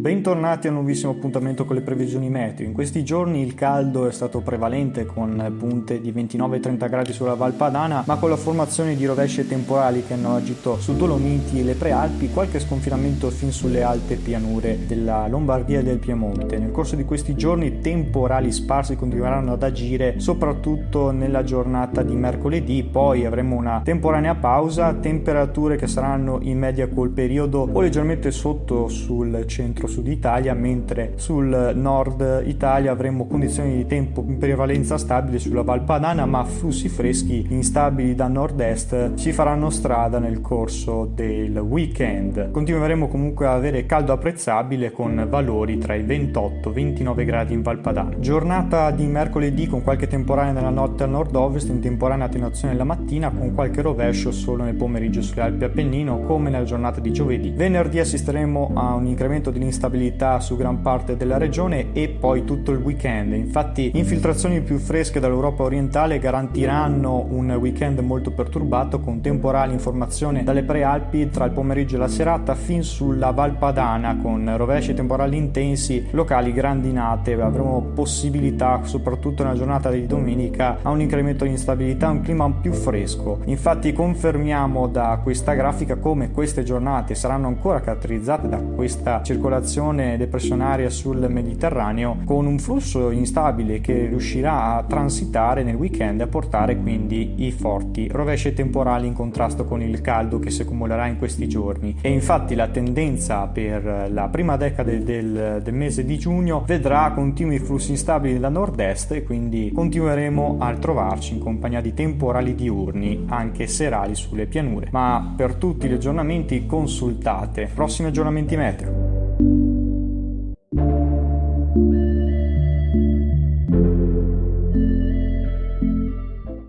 Bentornati a un nuovissimo appuntamento con le previsioni meteo. In questi giorni il caldo è stato prevalente con punte di 29-30 gradi sulla Val Padana, ma con la formazione di rovesci e temporali che hanno agito su Dolomiti e le Prealpi, qualche sconfinamento fin sulle alte pianure della Lombardia e del Piemonte. Nel corso di questi giorni temporali sparsi continueranno ad agire soprattutto nella giornata di mercoledì, poi avremo una temporanea pausa, temperature che saranno in media col periodo o leggermente sotto sul centro-sud Italia, mentre sul nord Italia avremo condizioni di tempo in prevalenza stabili sulla Val Padana, ma flussi freschi instabili da nord-est si faranno strada nel corso del weekend. Continueremo comunque a avere caldo apprezzabile con valori tra i 28 e 29 gradi in Val Padana. Giornata di mercoledì con qualche temporale nella notte al nord-ovest, in temporanea attenuazione la mattina con qualche rovescio solo nel pomeriggio sulle Alpi Appennino, come nella giornata di giovedì. Venerdì assisteremo a un incremento dell'instabilità su gran parte della regione e poi tutto il weekend. Infatti infiltrazioni più fresche dall'Europa orientale garantiranno un weekend molto perturbato con temporali in formazione dalle Prealpi tra il pomeriggio e la serata fin sulla Val Padana, con rovesci e temporali intensi, locali grandinate. Avremo possibilità soprattutto nella giornata di domenica a un incremento di instabilità, un clima più fresco. Infatti confermiamo da questa grafica come queste giornate saranno ancora caratterizzate da questa circolazione depressionaria sul Mediterraneo, con un flusso instabile che riuscirà a transitare nel weekend e a portare quindi i forti rovesci temporali in contrasto con il caldo che si accumulerà in questi giorni. E infatti la tendenza per la prima decade del mese di giugno vedrà continui flussi instabili da nord-est, e quindi continueremo a trovarci in compagnia di temporali diurni anche serali sulle pianure. Ma per tutti gli aggiornamenti consultate prossimi aggiornamenti meteo.